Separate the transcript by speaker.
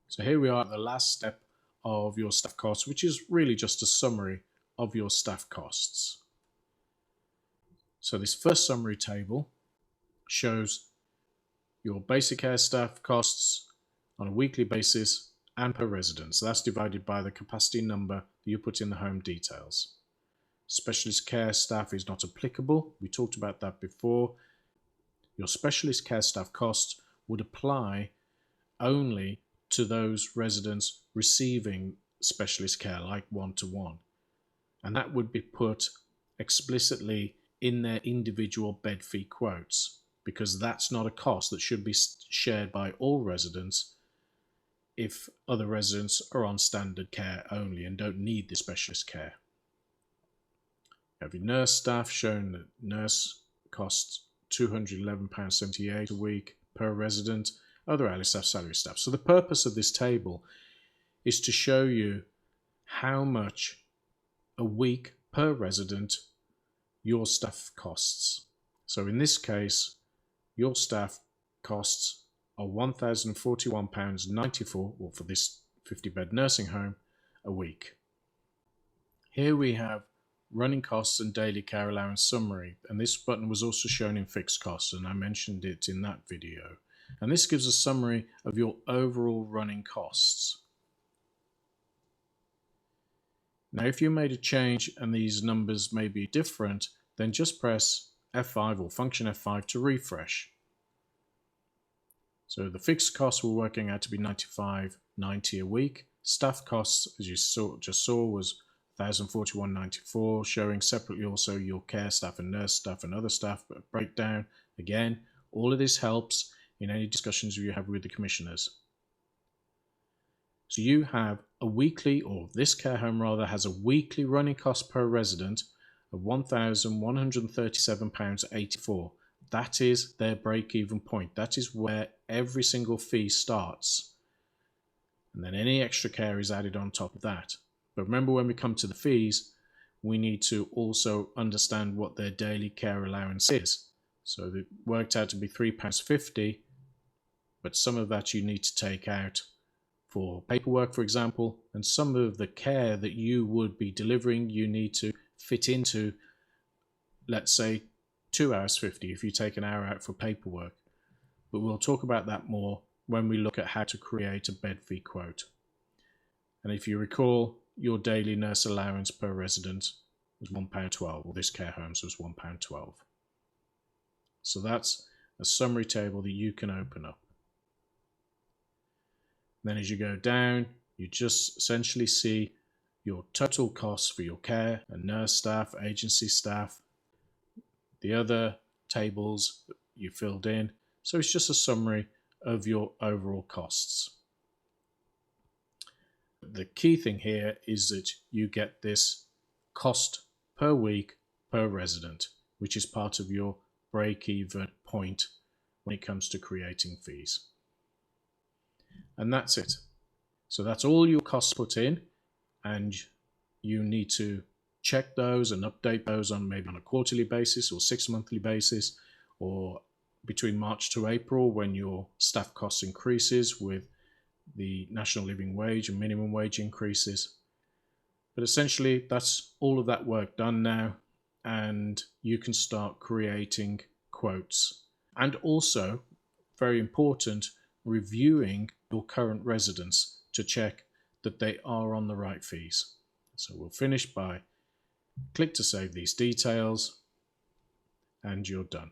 Speaker 1: So here we are at the last step of your staff costs, which is really just a summary of your staff costs. So this first summary table shows your basic care staff costs on a weekly basis and per resident. So that's divided by the capacity number that you put in the home details. Specialist care staff is not applicable. We talked about that before. Your specialist care staff costs would apply only to those residents receiving specialist care, like one-to-one. And that would be put explicitly in their individual bed fee quotes, because that's not a cost that should be shared by all residents if other residents are on standard care only and don't need the specialist care. You have your nurse staff, shown that nurse costs £211.78 a week per resident, other hourly staff, salary staff. So the purpose of this table is to show you how much a week per resident your staff costs. So in this case, your staff costs are £1,041.94, or for this 50-bed nursing home, a week. Here we have running costs and daily care allowance summary, and this button was also shown in fixed costs, and I mentioned it in that video. And this gives a summary of your overall running costs. Now, if you made a change and these numbers may be different, then just press F5 or function F5 to refresh. So the fixed costs were working out to be $95.90 a week. Staff costs, as you just saw, was $1,041.94, showing separately also your care staff and nurse staff and other staff breakdown. Again, all of this helps in any discussions you have with the commissioners. So you have a weekly, or this care home rather, has a weekly running cost per resident of £1,137.84. That is their break-even point. That is where every single fee starts. And then any extra care is added on top of that. But remember, when we come to the fees, we need to also understand what their daily care allowance is. So it worked out to be £3.50, but some of that you need to take out for paperwork, for example, and some of the care that you would be delivering, you need to fit into, let's say, 2 hours 50 if you take an hour out for paperwork. But we'll talk about that more when we look at how to create a bed fee quote. And if you recall, your daily nurse allowance per resident was £1.12, or this care home's was £1.12. So that's a summary table that you can open up. Then as you go down, you just essentially see your total costs for your care and nurse staff, agency staff, the other tables that you filled in. So it's just a summary of your overall costs. The key thing here is that you get this cost per week per resident, which is part of your break-even point when it comes to creating fees. And that's it. So that's all your costs put in, and you need to check those and update those on maybe on a quarterly basis or 6-monthly basis, or between March to April when your staff costs increases with the national living wage and minimum wage increases. But essentially that's all of that work done now, and you can start creating quotes, and also, very important, reviewing your current residents to check that they are on the right fees. So we'll finish by click to save these details, and you're done.